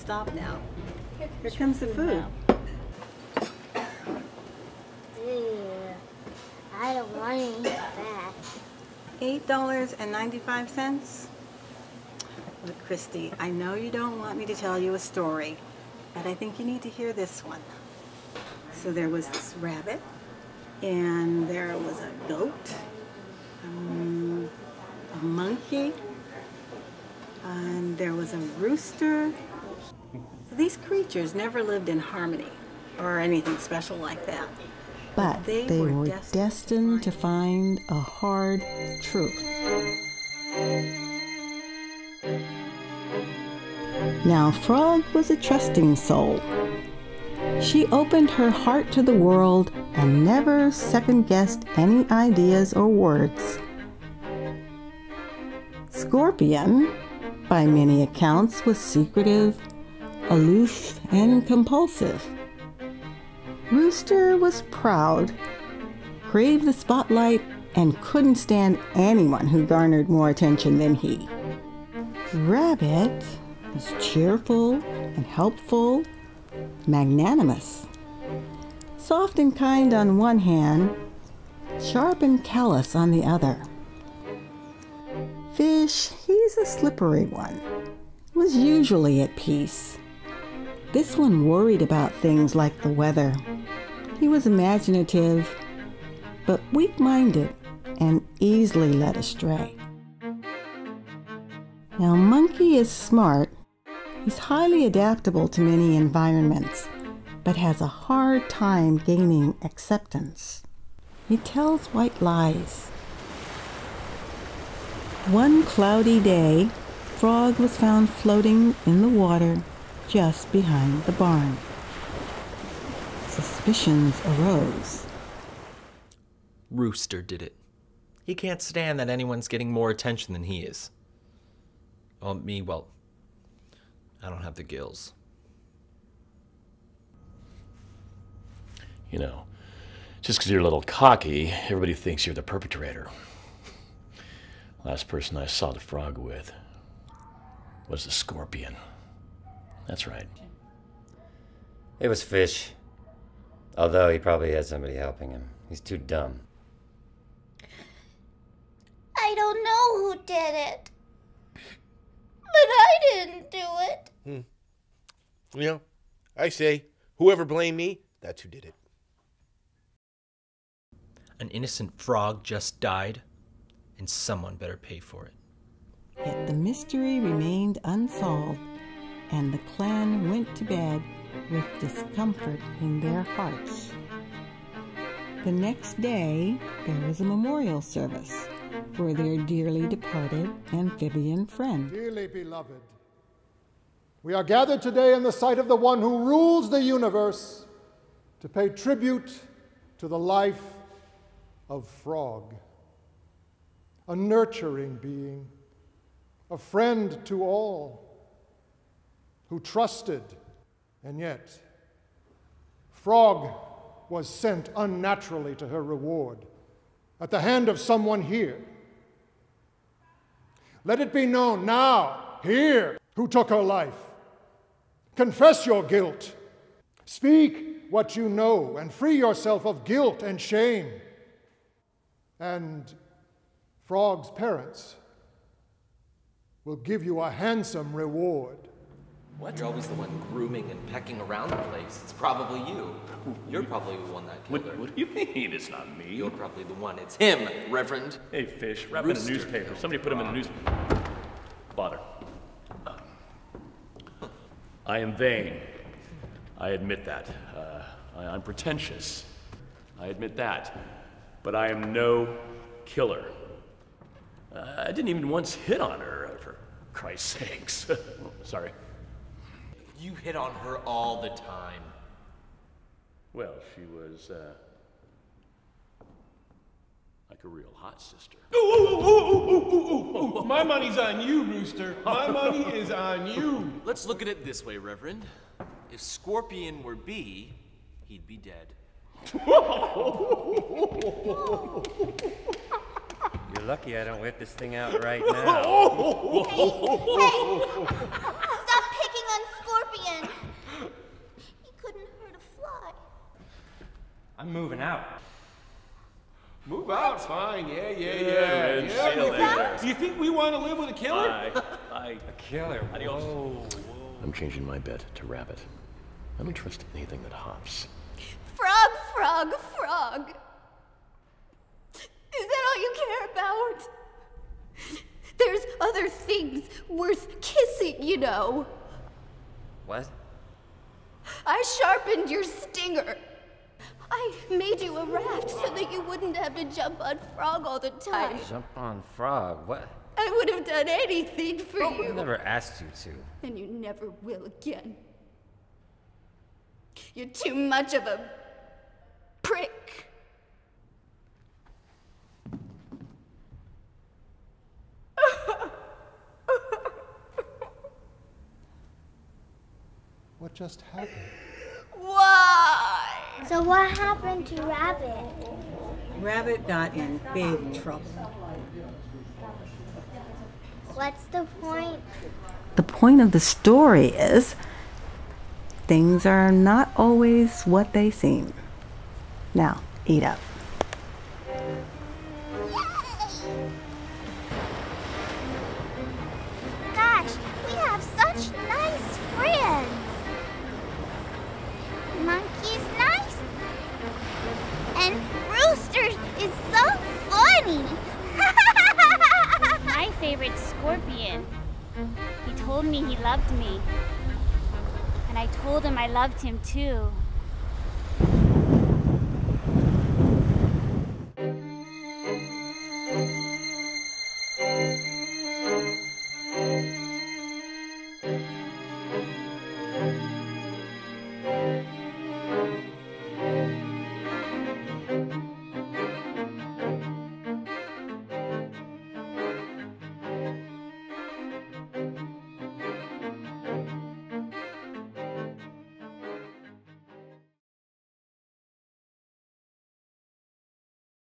stop now. Here comes the food. Ew, I don't want to eat that. $8.95. Look, Christy, I know you don't want me to tell you a story, but I think you need to hear this one. So there was this rabbit, and there was a goat, a monkey, and there was a rooster. So these creatures never lived in harmony or anything special like that. But they were destined to find a hard truth. Now, Frog was a trusting soul. She opened her heart to the world and never second-guessed any ideas or words. Scorpion, by many accounts, was secretive, aloof, and compulsive. Rooster was proud, craved the spotlight, and couldn't stand anyone who garnered more attention than he. Rabbit was cheerful and helpful, magnanimous, soft and kind on one hand, sharp and callous on the other. Fish, he's a slippery one, was usually at peace. This one worried about things like the weather. He was imaginative, but weak-minded and easily led astray. Now, Monkey is smart. He's highly adaptable to many environments, but has a hard time gaining acceptance. He tells white lies. One cloudy day, Frog was found floating in the water just behind the barn. Suspicions arose. Rooster did it. He can't stand that anyone's getting more attention than he is. Well, I don't have the gills. You know, just because you're a little cocky, everybody thinks you're the perpetrator. Last person I saw the frog with was a scorpion. That's right. It was Fish. Although he probably had somebody helping him. He's too dumb. I don't know who did it. But I didn't do it. You know, I say, whoever blamed me, that's who did it. An innocent frog just died, and someone better pay for it. Yet the mystery remained unsolved, and the clan went to bed with discomfort in their hearts. The next day, there was a memorial service for their dearly departed amphibian friend. Dearly beloved, we are gathered today in the sight of the one who rules the universe to pay tribute to the life of Frog, a nurturing being, a friend to all, who trusted, and yet Frog was sent unnaturally to her reward at the hand of someone here. Let it be known now, here, who took her life. Confess your guilt. Speak what you know and free yourself of guilt and shame. And Frog's parents will give you a handsome reward. What? You're always the one grooming and pecking around the place. It's probably you. You're probably the one that killed her. What do you mean it's not me? You're probably the one. It's him, Reverend. Hey, Fish, wrap him in a newspaper. Somebody put him in a newspaper. Father. I am vain. I admit that. I'm pretentious. I admit that. But I am no killer. I didn't even once hit on her, for Christ's sakes. Sorry. You hit on her all the time. Well, she was, like a real hot sister. Ooh. My money's on you, Rooster. My money is on you. Let's look at it this way, Reverend. If Scorpion were B, he'd be dead. You're lucky I don't whip this thing out right now. Hey! Stop picking on Scorpion! I'm moving out. Move out, fine. Yeah. man, see you later. Do you think we want to live with a killer? Bye. A killer. Adios. Whoa. I'm changing my bet to rabbit. I don't trust anything that hops. Frog. Is that all you care about? There's other things worth kissing, you know. What? I sharpened your stinger. I made you a raft so that you wouldn't have to jump on Frog all the time. Jump on Frog? What? I would have done anything for you. I never asked you to. And you never will again. You're too much of a prick. What just happened? Why? So what happened to Rabbit? Rabbit got in big trouble. What's the point? The point of the story is things are not always what they seem. Now, eat up. Gosh, we have such nice friends. Monkey's nice. And Rooster is so funny. My favorite scorpion. He told me he loved me. And I told him I loved him too.